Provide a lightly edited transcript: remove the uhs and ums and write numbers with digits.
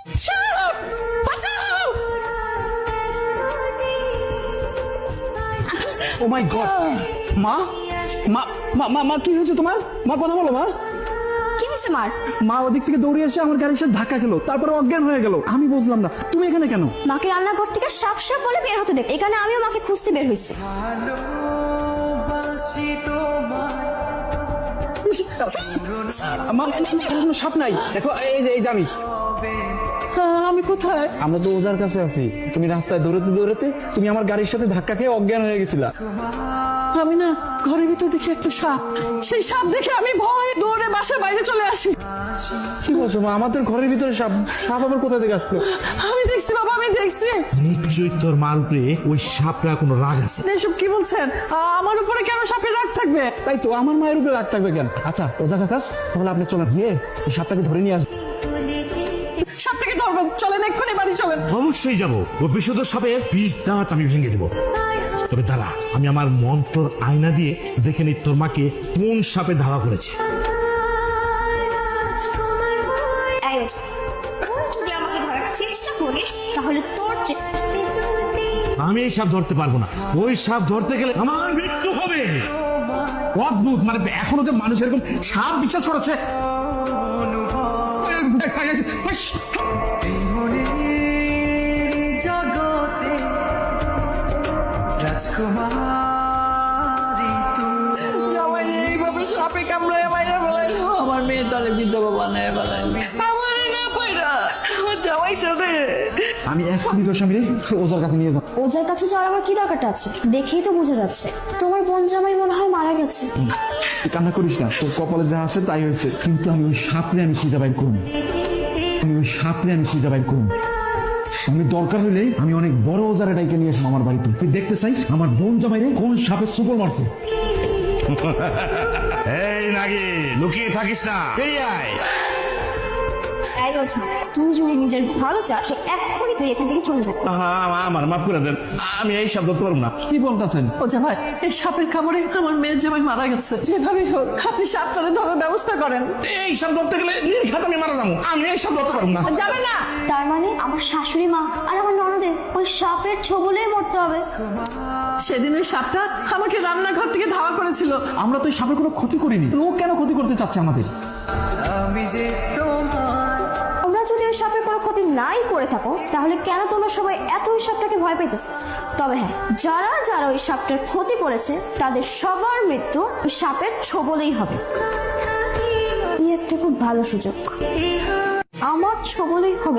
ও মাই god, মা মা মা মা কি হয়েছে তোমার? মা কথা বলো মা। কি হয়েছে মার? মা ওদিক থেকে দৌড়ে এসে আমার গাড়ির সাথে ধাক্কা খেলো, তারপরে অজ্ঞান হয়ে গেল। আমি বুঝলাম না তুমি এখানে কেন? মাকে রান্নাঘর থেকে সাপ সাপ বলে বের হতে দেখ, এখানে আমিও মাকে খুঁজতে বের হয়েছি। মা কোনো সাপ নাই, দেখো এই যে আমি। আমি কোথায়? আমরা তো ওজার কাছে আছি। তুমি রাস্তায় দৌড়াতে দৌড়াতে তুমি আমার গাড়ির সাথে ধাক্কা খেয়ে অজ্ঞান হয়ে গেছিলা। আমি না ঘরের ভিতর দেখি একটা সাপ, সেই সাপ দেখে আমি ভয়ে দৌড়ে বাসার বাইরে চলে আসি। কি বলছো মা? আমাদের ঘরের ভিতরে সাপ? সাপ আবার কোথা থেকে আসলো? আমি দেখছি বাবা, আমি দেখছি। নিশ্চয়ই তোর মার উপরে ওই সাপরা কোনো রাগ আছে। এসব কি বলছেন? আমার উপরে কেন সাপের রাগ থাকবে? তাই তো, আমার মায়ের উপরে রাগ থাকবে কেন? আচ্ছা ওজা কাকা, তাহলে আপনি চলেন গিয়ে এই সাপটাকে ধরে নিয়ে আসবেন। সাপটাকে ধরবেন, চলেন এক্ষুনি বাড়ি চলেন। অবশ্যই যাবো। ও বিষধর সাপের বিষ দাঁত আমি ভেঙে দেবো। তবে দাঁড়া, আমি আমার মন্ত্রর আয়না দিয়ে দেখে নিই তোর মাকে কোন সাপে ধাওয়া করেছে। এই তুই যদি আমাকে ধরার চেষ্টা করিস তাহলে তোর আমি এই সাপ ধরতে পারবো না। ওই সাপ ধরতে গেলে আমার মৃত্যু হবে। অদ্ভুত, মানে এখনো যে মানুষ এরকম সাপ বিশ্বাস করেছে। জগতে রাজকুমারী তুমি জামাই এইভাবে সাপে কামড়ায় মাইরা ফেলাইলো, আমার মেয়ে তালে বিধবা বানায় ফেলাইলো। আমার না পাইরা আমার জামাইটা রে। আমি এখনই তোর স্বামী ওজার কাছে নিয়ে যাবো। ওজার কাছে যাওয়ার আমার কি দরকারটা আছে? দেখেই তো বোঝা যাচ্ছে তোমার বোন জামাই মনে হয় মারা গেছে। তুই কান্না করিস না, তোর কপালে যা আছে তাই হয়েছে। কিন্তু আমি ওই সাপরে আমি খুঁজে বাইর করবো। আমি দরকার হইলে আমি অনেক বড় ওজারে ডাইকে নিয়ে আসবো আমার বাড়িতে। তুই দেখতে চাই আমার বোন জামাইরে কোন সাপের সুপর মারছে। এই নাকি লুকিয়ে থাকিস না, বেরিয়ে আয়। এই ওঝা, তুই যদি নিজের ভালো চাস এক্ষুনি তুই এখান থেকে চলে যাবি। আমার মাফ করে দেন, আমি এই সাপ ধরতে পারবো না। কি বলতেছেন? ও জামাই, এই সাপের কামড়ে আমার মেয়ের জামাই মারা গেছে। যেভাবে হোক আপনি সাপটারে ধরার ব্যবস্থা করেন। এই সাপ ধরতে গেলে নির্ঘাত আমি মারা যাবো। আমি এই সাপ ধরতে পারবো না। যাবে না। তার মানে আমার শাশুড়ি মা আর আমার ননদের ওই সাপের ছোবলেই মরতে হবে। সেদিন ওই সাপটা আমাকে রান্নাঘর থেকে ধাওয়া করেছিল। আমরা তো এই সাপের কোনো ক্ষতি করিনি, ও কেন ক্ষতি করতে চাচ্ছে আমাদের? আমি যে তোমার তোমরা যদি ওই সাপের কোনো ক্ষতি নাই করে থাকো তাহলে কেন তোমরা সবাই এত ওই সাপটাকে ভয় পাইতেছো? তবে হ্যাঁ, যারা যারা ওই সাপটার ক্ষতি করেছে তাদের সবার মৃত্যু ওই সাপের ছোবলেই হবে। এই একটা খুব ভালো সুযোগ, আমার ছোবলেই হবে।